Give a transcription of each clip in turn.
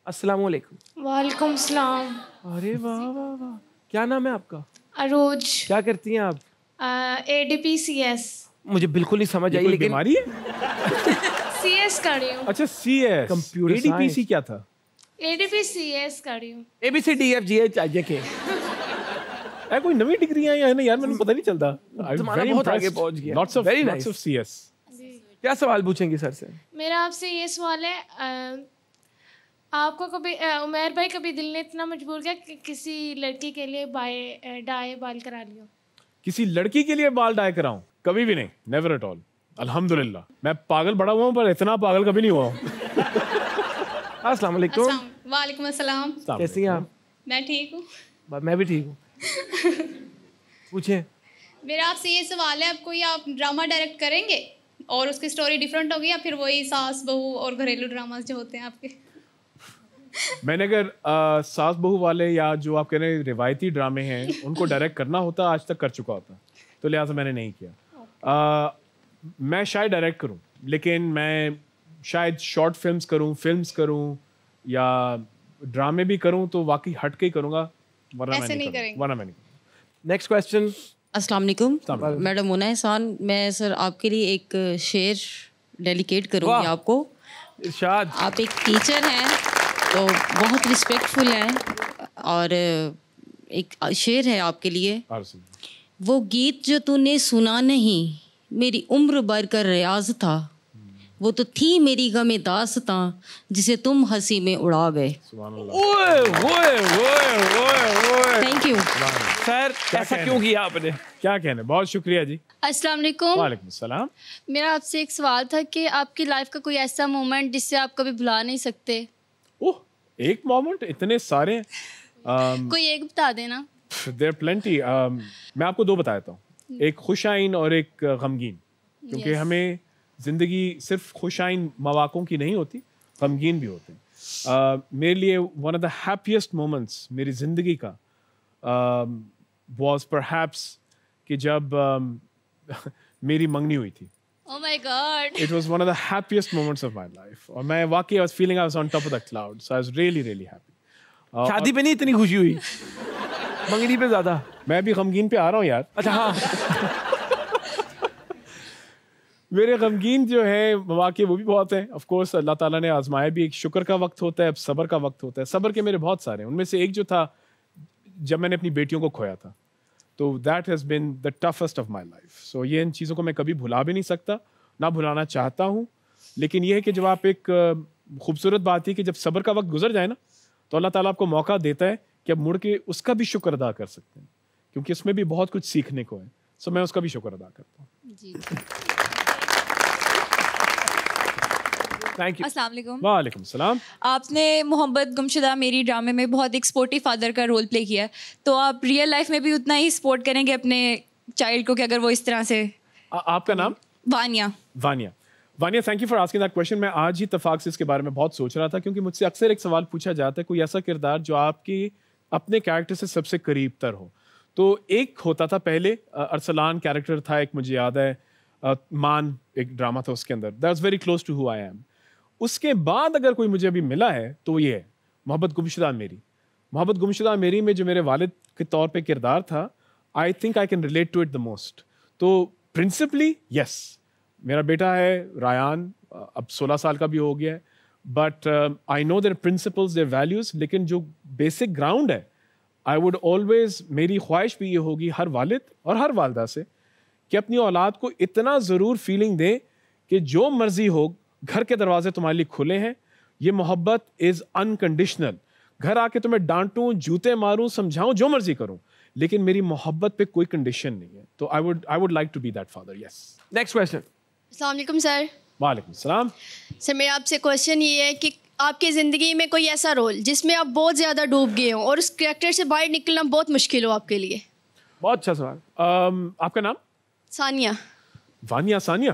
अस्सलाम वालेकुम। वालेकुम सलाम। अरे वाह वाह वाह, क्या नाम है आपका? अरोज। क्या करती हैं आप? ADPCS। मुझे बिल्कुल नहीं समझ आई, लेकिन बीमारी है? CS कर रही हूँ। अच्छा CS, कंप्यूटर ADPC क्या था? ADPCS कर रही हूँ। ABCDFGH कोई नवी डिग्रियां या है ना यार, मैंने पता नहीं चलता। तुम्हारा बहुत आगे पहुंच गया। Lots of Very nice. CS। क्या सवाल पूछेंगे सर से? मेरा आपसे ये सवाल है, आपको कभी उमैर भाई कभी दिल ने इतना मजबूर किया कि किसी लड़की के लिए डाई बाल करा लियो? किसी लड़की के लिए बाल डाई कराऊं? कभी भी नहीं, नेवर एट ऑल। अल्हम्दुलिल्लाह मैं पागल बड़ा हुआ हूँ, पर इतना पागल कभी नहीं हुआ हूँ। अस्सलाम वालेकुम। वालेकुम अस्सलाम। कैसी हैं आप? मैं ठीक हूँ। मैं भी ठीक हूँ। पूछिए। मेरा आपसे ये सवाल है, आप कोई आप ड्रामा डायरेक्ट करेंगे और उसकी स्टोरी डिफरेंट होगी या फिर वही सास बहू और घरेलू ड्रामास जो होते हैं आपके? मैंने अगर सास बहू वाले या जो आप कह रहे हैं रिवायती ड्रामे हैं उनको डायरेक्ट करना होता आज तक कर चुका होता, तो लिहाजा मैंने नहीं किया। मैं शायद डायरेक्ट करूं, लेकिन मैं शायद शॉर्ट फिल्म्स करूं या ड्रामे भी करूं तो वाकई हट के ही करूंगा, वरना मैं नहीं करूंगा। Next question. अस्सलाम वालेकुम मैडम मुना एहसान, मैं सर आपके लिए एक शेर डेलिकेट करूंगी आपको। इरशाद। आप एक टीचर हैं तो बहुत रिस्पेक्टफुल हैं, और एक शेर है आपके लिए। वो गीत जो तूने सुना नहीं मेरी उम्र भर का रियाज था, वो तो थी मेरी गमे दास्तां जिसे तुम हंसी में उड़ा गए। थैंक यू सर, ऐसा क्यों किया आपने? क्या कहने, बहुत शुक्रिया जी। अस्सलाम वालेकुम। वालेकुम सलाम। मेरा आपसे एक सवाल था कि आपकी लाइफ का कोई ऐसा मोमेंट जिससे आप कभी भुला नहीं सकते? ओह, एक मोमेंट, इतने सारे हैं। कोई एक बता देना। There plenty. मैं आपको दो बता देता हूँ, एक खुशाइन और एक गमगीन, क्योंकि हमें ज़िंदगी सिर्फ खुशाइन मौक़ों की नहीं होती, गमगीन भी होते हैं। मेरे लिए one of the happiest moments मेरी ज़िंदगी का वाज परहैप्स कि जब मेरी मंगनी हुई थी। Oh my God. It was one of the happiest moments of my life. और मैं वाकई I was feeling I was on top of the clouds. So I was really really happy. शादी पे नहीं इतनी खुशी हुई, मंगनी पे ज़्यादा। मैं भी गमगीन पे आ रहा हूँ यार। अच्छा हाँ। मेरे गमगीन जो है मौके वो भी बहुत हैं। ऑफ कोर्स अल्लाह ताला ने आजमाया भी, एक शुक्र का वक्त होता है, अब सब्र का वक्त होता है। सब्र के मेरे बहुत सारे हैं, उनमें से एक जो था जब मैंने अपनी बेटियों को खोया था, तो that has been the toughest of my life. So ये इन चीज़ों को मैं कभी भुला भी नहीं सकता, ना भुलाना चाहता हूँ। लेकिन ये है कि जब आप एक खूबसूरत बात है कि जब सब्र का वक्त गुजर जाए ना, तो अल्लाह ताला आपको मौका देता है कि अब मुड़ के उसका भी शुक्र अदा कर सकते हैं, क्योंकि उसमें भी बहुत कुछ सीखने को है। सो मैं उसका भी शुक्र अदा करता हूँ। Thank you. अस्सलाम वालेकुम। वालेकुम सलाम। आपने मोहब्बत गुमशुदा मेरी ड्रामे में बहुत एक स्पोर्टिव फादर का रोल प्ले किया है, तो आप रियल लाइफ में भी उतना ही सपोर्ट करेंगे अपने चाइल्ड को कि अगर वो इस तरह से? आपका नाम? Vaniya. Vaniya. Vaniya, thank you for asking that question. मैं आज ही इत्तेफाक से इसके बारे में बहुत सोच रहा था, क्योंकि मुझसे अक्सर एक सवाल पूछा जाता है, कोई ऐसा किरदार जो आपकी अपने कैरेक्टर से सबसे करीब तर हो। तो एक होता था पहले, अरसलान कैरेक्टर था एक, मुझे याद है, मान एक ड्रामा था उसके अंदर, that was very close to who I am. उसके बाद अगर कोई मुझे अभी मिला है तो ये है मोहब्बत गुमशुदा मेरी। मोहब्बत गुमशुदा मेरी में जो मेरे वालिद के तौर पे किरदार था, I think I can relate to it the most. तो प्रिंसिपली यस, मेरा बेटा है रायान, अब 16 साल का भी हो गया है, but I know their principles, their values, लेकिन जो बेसिक ग्राउंड है, आई वुड ऑलवेज, मेरी ख्वाहिश भी ये होगी हर वालिद और हर वालदा से कि अपनी औलाद को इतना ज़रूर फीलिंग दे कि जो मर्जी हो, घर के दरवाजे तुम्हारे लिए खुले हैं। ये मोहब्बत इज़ अनकंडीशनल। घर आके तुम्हें डांटूं, जूते मारूं, समझाऊं, जो मर्जी करूं, लेकिन मेरी मोहब्बत पे कोई कंडीशन नहीं है। तो I would like to be that father. Yes. Next question. अस्सलाम वालेकुम सर। वालेकुम सलाम। सर मेरा आपसे क्वेश्चन ये है कि आपकी ज़िंदगी में कोई ऐसा रोल जिसमें आप बहुत ज़्यादा डूब गए हो और उस कैरेक्टर से बाहर निकलना बहुत मुश्किल हो आपके लिए? बहुत अच्छा सवाल। आपका नाम? सानिया। वानिया सानिया।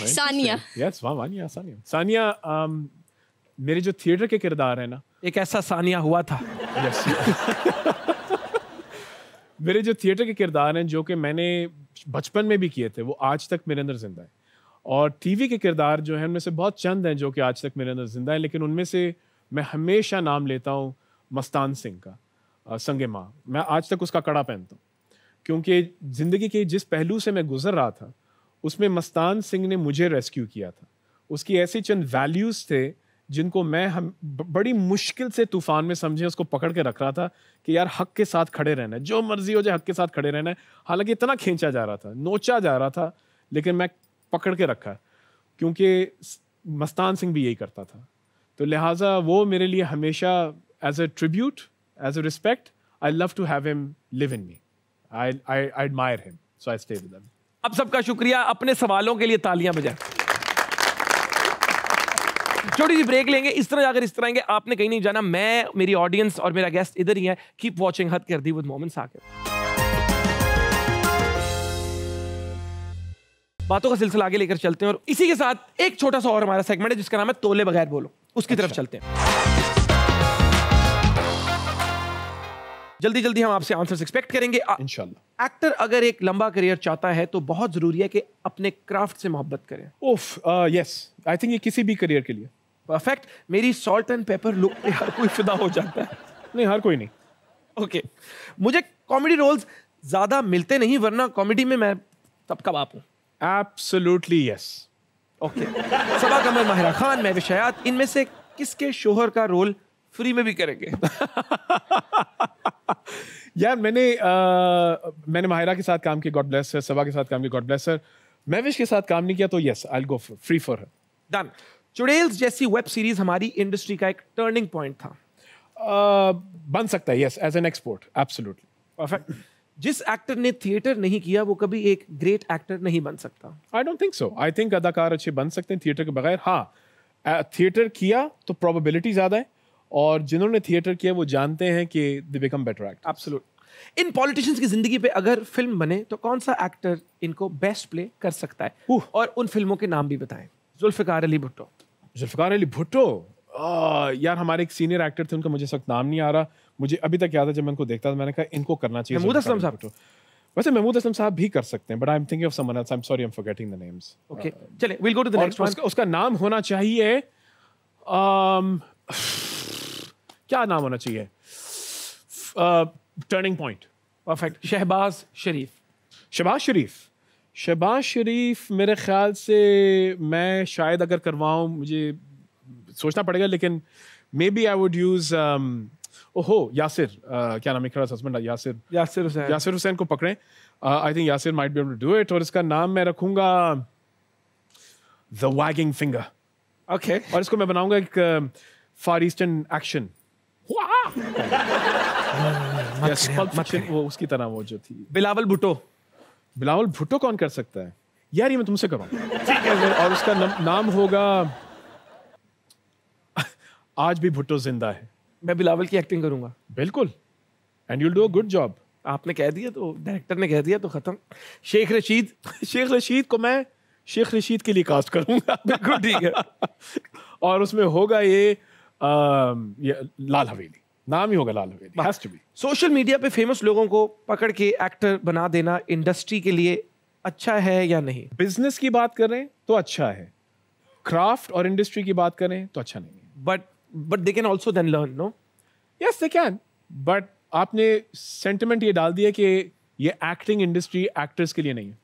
सानिया। यस, वानिया सानिया। सानिया, मेरे जो थिएटर के किरदार है ना, एक ऐसा सानिया हुआ था। यस। मेरे जो थिएटर के किरदार हैं जो कि मैंने बचपन में भी किए थे, वो आज तक मेरे अंदर जिंदा है। और टीवी के किरदार जो हैं उनमें से बहुत चंद हैं जो कि आज तक मेरे अंदर जिंदा है, लेकिन उनमें से मैं हमेशा नाम लेता हूँ मस्तान सिंह का, संगे माँ। मैं आज तक उसका कड़ा पहनता हूँ क्योंकि ज़िंदगी के जिस पहलू से मैं गुजर रहा था उसमें मस्तान सिंह ने मुझे रेस्क्यू किया था। उसकी ऐसी चंद वैल्यूज़ थे जिनको मैं बड़ी मुश्किल से तूफान में समझे उसको पकड़ के रख रहा था कि यार हक के साथ खड़े रहना है, जो मर्जी हो जाए हक के साथ खड़े रहना है। हालांकि इतना खींचा जा रहा था, नोचा जा रहा था, लेकिन मैं पकड़ के रखा क्योंकि मस्तान सिंह भी यही करता था। तो लिहाजा वो मेरे लिए हमेशा as a tribute, as a respect, I love to have him live in me. I admire him, so I stay with him. अब सबका शुक्रिया, अपने सवालों के लिए तालियां बजाएं। छोटी सी ब्रेक लेंगे। इस तरह अगर इस तरह आएंगे, आपने कहीं नहीं जाना। मैं, मेरी ऑडियंस और मेरा गेस्ट इधर ही है। कीप वॉचिंग हद कर दी विद मोमिन साकिब। बातों का सिलसिला आगे लेकर चलते हैं और इसी के साथ एक छोटा सा और हमारा सेगमेंट है जिसका नाम है तोले बगैर बोलो, उसकी तरफ चलते हैं। जल्दी जल्दी हम आपसे आंसर्स एक्सपेक्ट करेंगे इंशाल्लाह। एक्टर अगर एक लंबा करियर चाहता है तो बहुत जरूरी है कि अपने क्राफ्ट से मोहब्बत करें। यस, आई थिंक ये किसी भी करियर के लिए परफेक्ट। मेरी सॉल्ट एंड पेपर लुक पे हर कोई फिदा हो जाता है। नहीं, हर कोई नहीं। ओके, मुझे कॉमेडी रोल्स ज्यादा मिलते नहीं, वरना कॉमेडी में मैं तब का बाप हूँ। Absolutely yes. ओके, सबा कमर, माहिरा खान, महविश हयात, इनमें से किसके शोहर का रोल फ्री में भी करेंगे? यार मैंने माहिरा के साथ काम किया, गॉड ब्लेस हर। सबा के साथ काम किया, गॉड ब्लेस हर। महविश के साथ काम नहीं किया तो yes, I will go free for her. Done. Churails जैसी वेब सीरीज हमारी इंडस्ट्री का एक टर्निंग पॉइंट था। बन सकता है, yes, as an export, absolutely. Perfect. जिस एक्टर ने थिएटर नहीं किया वो कभी एक ग्रेट एक्टर नहीं बन सकता। I don't think so. I think अदाकार अच्छे बन सकते हैं थिएटर के बगैर। हाँ, थिएटर किया तो प्रोबेबिलिटी ज्यादा है, और जिन्होंने थिएटर किया वो जानते हैं कि they become better actor. Absolute. In politicians की जिंदगी पे अगर फिल्म बने तो कौन सा एक्टर इनको बेस्ट प्ले कर सकता है? और उन फिल्मों के नाम भी बताएं। जुल्फिकार अली भुट्टो। जुल्फिकार अली भुट्टो, यार हमारे एक सीनियर एक्टर थे, उनका मुझे इस वक्त नाम नहीं आ रहा। मुझे अभी तक याद है जब मैं उनको देखता था, मैंने कहा इनको करना चाहिए। महमूद असलम साहब। वैसे महमूद असलम साहब भी कर सकते हैं, but I am thinking of someone else. I am sorry, I am forgetting the names. Okay, चलिए we will go to the next one. उसका नाम होना चाहिए, क्या नाम होना चाहिए? Turning point. Perfect. Shahbaz Sharif. Shahbaz Sharif. Shahbaz Sharif मेरे ख्याल से मैं शायद अगर करवाऊं, मुझे सोचना पड़ेगा, लेकिन maybe I would use ओहो यासिर, क्या नाम है हस्बैंड, यासिर हुसैन को पकड़ें। I think Yasir might be able to do it, और इसका नाम मैं रखूंगा द वैगिंग फिंगर। ओके, और इसको मैं बनाऊंगा एक फार ईस्टर्न एक्शन, वो उसकी तरह, वो जो थी। बिलावल भुट्टो। बिलावल भुट्टो कौन कर सकता है यार? ये मैं तुमसे कराऊंगा, ठीक है। और उसका नाम होगा आज भी भुट्टो जिंदा है। मैं बिलावल की एक्टिंग करूंगा। बिल्कुल, and you will do a good job. आपने कह दिया तो, डायरेक्टर ने कह दिया तो खत्म। शेख रशीद। शेख रशीद को मैं शेख रशीद के लिए कास्ट करूंगा। बिल्कुल ठीक है। और उसमें होगा ये लाल हवेली, नाम ही होगा Lal Haveli. Has to be. Social media पे फेमस लोगों को पकड़ के एक्टर बना देना इंडस्ट्री के लिए अच्छा है या नहीं? बिजनेस की बात करें तो अच्छा है, क्राफ्ट और इंडस्ट्री की बात करें तो अच्छा नहीं है। But they can also then learn, no? Yes they can, but आपने सेंटिमेंट ये डाल दिया कि ये एक्टिंग इंडस्ट्री एक्टर्स के लिए नहीं है,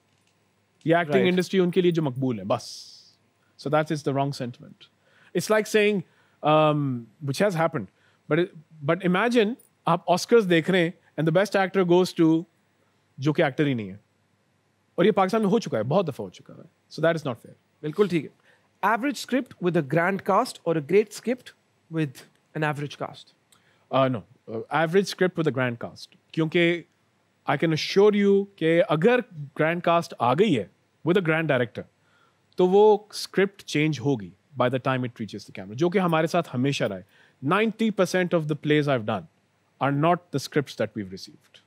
ये एक्टिंग इंडस्ट्री उनके लिए जो मकबूल है, बस। So that is the wrong sentiment. It's like saying which has happened, but imagine आप ऑस्कर्स देख रहे हैं and the best actor goes to जो कि एक्टर ही नहीं है, और ये पाकिस्तान में हो चुका है, बहुत दफा हो चुका है। So that is not fair. बिल्कुल ठीक है। Average script with a grand cast और a great script with an average cast? No, average script with a grand cast, क्योंकि आई कैन अश्योर यू कि अगर ग्रैंड कास्ट आ गई है with a grand director तो वो स्क्रिप्ट चेंज होगी by the time it reaches the camera, जो कि हमारे साथ हमेशा रहा है। 90% of the plays I've done are not the scripts that we've received.